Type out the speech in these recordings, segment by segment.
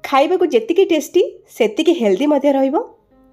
खाइबाकू जेतिकी tasty सेतिकी healthy मध्य रहिबो।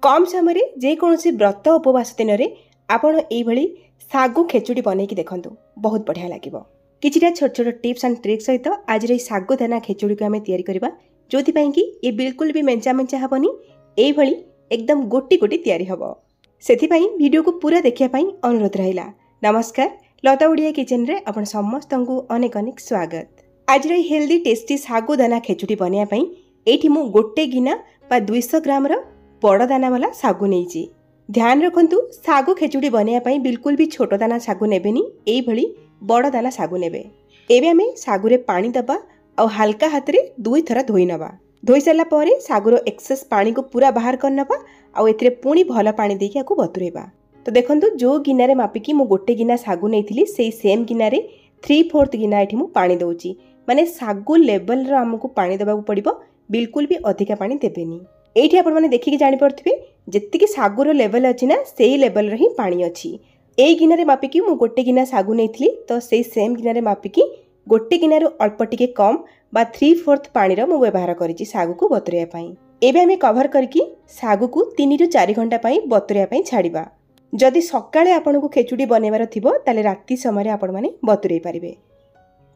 कम समय जेकोसी व्रत उपवास दिन में आपण एभली सागु खेचुड़ी बनैकी देखंतु, बहुत बढ़िया लागिबो। किछिटा छोट छोट टिप्स एंड ट्रिक्स सहित आज सागु दाना खेचुड़ी को आम तैयारी करबा, जोथि पई कि ये बिल्कुल भी मेंचा मेंचा हबनी, एभली एकदम गोटी गोटी तैयारी हबो। सेथि पई वीडियो को पूरा देखिया पई अनुरोध रहिला। नमस्कार, लता ओडिया किचन रे आपण समस्तंकु अनेक अनेक स्वागत। आज हेल्दी टेस्टी सागु दाना खेचुड़ी बनैया पई एठी मु गोटे गिना बा 200 ग्राम रो बड़ दाना वाला सागु नेइची। ध्यान रखंतु, सागु खेचुड़ी बनैया पई बिल्कुल भी छोट दाना सागु नेबेनी, एई भली बड़ दाना सागु नेबे। एबे हमें सागु रे पानी दबा और हल्का हाथ रे 2 थरा धोई नबा। धोई सारा परे सागु रो एक्सेस पानी को पूरा बाहर कर नबा और एथिरे पुणी भल पानी देके आकु बतुरेबा। तो देखंतु, जो गिना रे मापिकी मु गोटे गिना सागु नेइथिली सेई सेम गिना रे 3/4 गिना एठी मु पानी दउची। माने सागु लेवल रो हमकु पानी देबाकू पड़िबो, बिल्कुल भी अधिका पानी देबेनी। एठी आपण माने देखिकी जानि परथिबे जेतिकी सागुर लेवल अछि ना, सेही लेवल रे ही पानी अछि। एई गिना रे मापिकी मु गोटे गिना सागु नेइथिली, तो सेही सेम गिना रे मापिकी गोटे गिना रो अल्प टिके कम बा 3/4 पानी रो मु व्यवहार करिछि सागु को बतुरेया पई। एबे हमें कवर करके सागु को 3 ରୁ 4 घंटा पई बतुरेया पई छाड़िबा। जदि सकाळे आपण को खेचुडी बनेबार थिबो ताले राती समय आपण माने बतुरेई परिबे।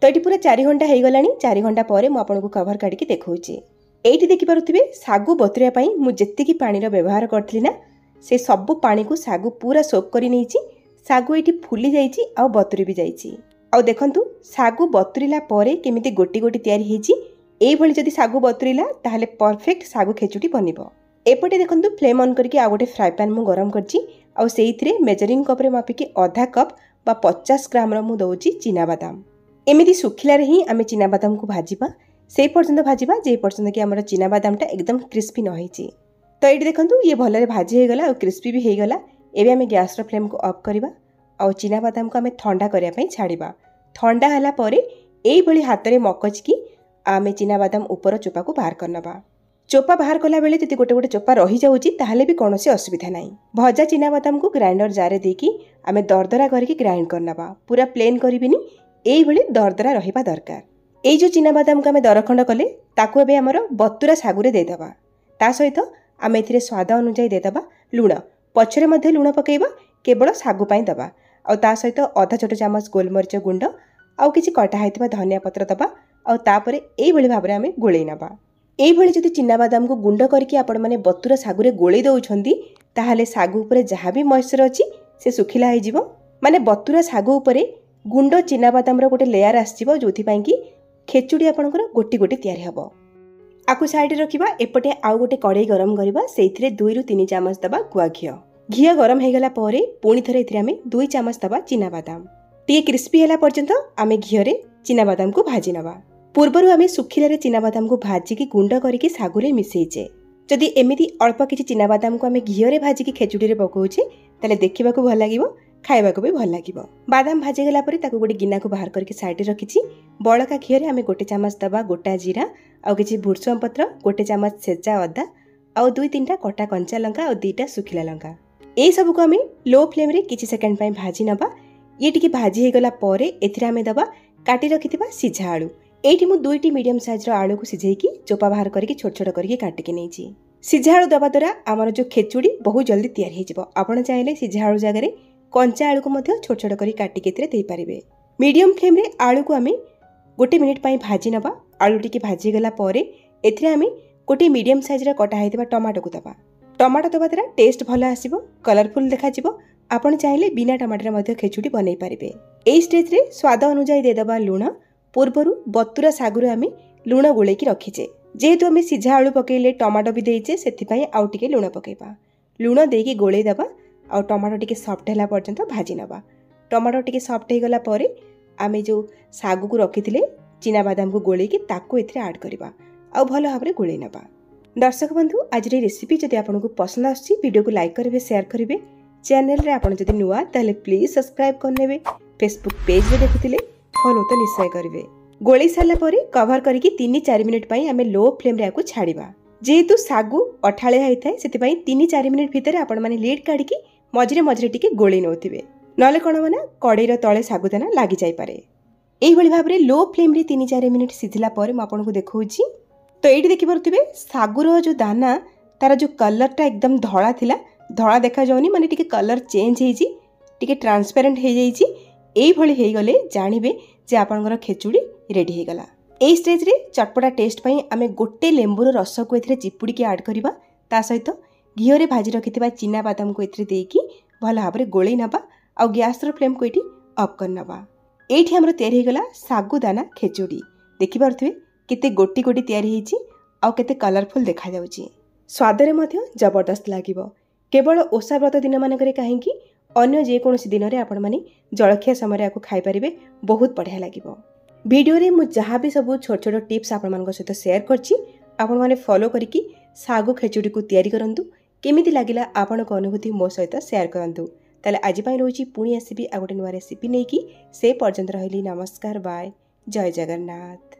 तो एठी पूरा 4 घंटा हेई गलानी। 4 घंटा परे मु आपण को कवर काढिके देखौछि। एठी देखि पारुथिबे सागु बतुरेया पई मु जेतिकी पानी रो व्यवहार करथली ना, से सब पानी को सागु पूरा सोक करि नेइछि। सागु एठी फुली जाइछि आ बतुरी भी जाइछि। आ देखंतु, सागु बतुरिला परे केमिति गोटी गोटी तयारी हेछि। एई भली जदि सागु बतुरिला ताहले परफेक्ट सागु खेचुडी बनिबो। एपटे देखंतु, फ्लेम ऑन करके आ गोटे फ्राई पैन मु गरम करछि आ सेइथिरे मेजरिंग कप रे मापिके आधा कप बा 50 ग्राम रो मु दउछि चिना बादाम। एमिति सुखिला रे ही आमे चिना बादाम को भाजिबा। से पर्यंत भाजिबा जे पर्यंत कि हमर चिना बादामटा एकदम क्रिस्पी न होइछि। तो एठी देखंतु, ये भलरे भाजी हे गला और क्रिस्पी भी हे गला। एबे हमें गैस रो फ्लेम को ऑफ करबा और चिना बादाम को हमें ठंडा करिया पई छाड़िबा। ठंडा हला परे एई भली हाथ रे मकच की आमे चिना बादाम ऊपर चोपा को बाहर करनबा। चोपा बाहर कला बेले जति गोटे गोटे चोपा रही जाउची ताहले भी कोनोसी असुविधा नाही। भजा चिना बादाम को ग्राइंडर जार रे देकी आमे दरदरा करके ग्राइंड करनबा। पूरा प्लेन करिबिनी, एई भली दरदरा रहिबा दरकार। एई जो चिना बादाम को आमे दरखंड कले ताकू एबे हमर बतुरा सागु रे दे दबा। ता सहित आमे एथिरे स्वाद अनुसार दे दबा लूण। पछरे मध्ये लूण पकेइबा, केवल सागु पई दबा। आ ता सहित आधा छोट चामच गोलमरिच गुंड आउ किछि कटा हैतिबा धनिया पत्र दबा। आ तापरे एई भली भाबरे आमे गोळेई नबा। एई भली जदि चिना बादाम को गुंड करके आपण माने बतुरा सागु रे गोळेई दउछंती, ताहाले सागु ऊपर जहा भी मॉइस्चर अछि से सुखिला हे जिवो। माने बतुरा सागु ऊपर गुंड चिना बादाम रो गोटे लेयर आसीबो, जोथि पई कि खेचुडी आपणकर गोटी गोटी तैयारी हबो। आकु साइड रखिबा। एपटे आउ गोटे कड़ाई गरम करबा। सेइथिरे 2 ରୁ 3 चामच दबा गुआ घियो। घियो गरम हे गला परे पुणी थरे एथिरे आमे 2 चामच दबा चिना बादाम। टिके क्रिस्पी होला पर्यंत आमे घियो रे चिना बादाम को भाजी नबा। पूर्वरु आमे सुखिला रे चिना बादाम को भाजी की गुंड करके सागु रे मिसेइचे। जदि एमिति अल्प किछि चिना बादाम को आमे घियो रे भाजी की खेचुडी रे पकोउचे ताले देखिबा को भल लागिवो, खाइबा को भी भल लागिवो। बादाम भाजी गला परे ताको गोटे गिना को बाहर करके साइड रे रखिछि। बळका घियो रे आमे गोटे चामच दबा गोटा जीरा आ किछि भुरसम पत्र, गोटे चामच सेचा अदा आ 2-3टा कटा कंचा लंका और 2टा सुखिला लंका। ए सब को आमे लो फ्लेम रे किछि सेकंड पई भाजी नबा। ये टिके भाजी हे गला परे एथिरे आमे दबा काटी रखिथिबा सिझा आलू। एठी मु 2टी मीडियम साइज रो आलू को सिझेकी चोपा बाहर करके छोट छोट करके काटी के नेइची। सिझा आलू दबा द्वारा हमर जो खेचुडी बहुत जल्दी तैयार हे जिवो। आपण चाहिले सिझा आलू जगह रे कंचा आलू को मध्य छोट छोट करी काटी के दे पारिबे। मीडियम फ्लेम रे आलू को आमे गोटे मिनिट पई भाजी नबा। आलू टिके भाजी गला परे एथिरे आमे गोटे मीडियम साइज रा कटा हैतिबा टमाटो को दबा। टमाटो दबा द्वारा टेस्ट भल आसीबो, कलरफुल देखा जिवो। आपण चाहिले बिना टमाटर मध्य खेचुडी बनै पारिबे। एई स्टेज रे स्वाद अनुसार दे दबा लूण। पूर्वरु बतुरा सागु रे आमे लूण गोळै की रखिचे। जेहेतु आमे सिझा आलू पकेइले टमाटो भी देइचे, सेथि पई आउ टिके लूण पकेइबा। लूण देकी गोळै दबा और टमाटो टिके सॉफ्ट होला पर्यंत भाजी नबा। टमाटो टिके सॉफ्ट हे गला परे आमे जो सागु को रखिथिले चिना बादाम को गोळै की ताको एथिरे ऐड करबा आ भलो भाबरे गोळै नबा। दर्शक बंधु, आज रे रेसिपी जदि आपनको पसंद आछि वीडियो को लाइक करिवे, शेयर करिवे। चैनल रे आपण जदि नुवा ताले प्लीज सब्सक्राइब करनेबे। फेसबुक पेज रे देखुथिले फॉलो तो निश्चय करिवे। गोळै साला परे कवर करके 3-4 मिनिट पई आमे लो फ्लेम रे आकु छाड़िबा। जेहेतु सागु अठाळे हाई थाए सेति पई 3-4 मिनिट भितर आपण माने लीड काढी की मझिरे मझिरे टिके गोळै नउथिबे, नले कोन माने कड़ाईर तळे सागुदाना लागि जाई पारे। एही भली भाबरे लो फ्लेम रे 3-4 मिनिट सिझिला परे म आपनको देखौछि। तो एठी देखि देखिपे सागुर जो दाना तार जो कलरटा एकदम धड़ा थिला धड़ा देखा जाउनी माने टिके कलर चेंज होईची टिके ट्रांसपेरेंट हो जाईची एई भली हे गले जानिबे जे आपनकर खेचुड़ी रेडी हे गला। एई स्टेज रे चटपटा टेस्ट पई आमे गोटे लेंबुर रस को एथिरे चिपुड़ी के ऐड करबा ता सहित घिओ रे भाजी रखिथिबा चिना बादाम को एथिरे देकी भल भाबरे गोळेई नबा आ गैस रो फ्लेम को एठी ऑफ कर नबा। एठी हमरो तयार हे गला सागुदाना खेचुड़ी। देखि पारथुवे केते गोटी गोटी तयार हेची आ केते कलरफुल देखा जाउची। स्वाद रे मध्य जबरदस्त लागिबो। केवल ओषा व्रत दिन मानकरे काहेकि अन्य जे कोनोसी दिन रे आपण माने जळखिया समय आको खाइ परिबे बहुत बढ़िया लागिबो। वीडियो रे मु जहाँ भी सब छोट छोट टिप्स आपण मानक सहित शेयर करछि आपण माने फॉलो करिकि सागु खेचुड़ी को तयारी करंतु। केमिति लागिला आपणक अनुभूति मो सहित शेयर करंतु। ताले आज पई रोची पुणी आसीबी आ गोटे नुवा रेसिपी नेकी से पर्यंत रहली। नमस्कार बाय जय जगन्नाथ।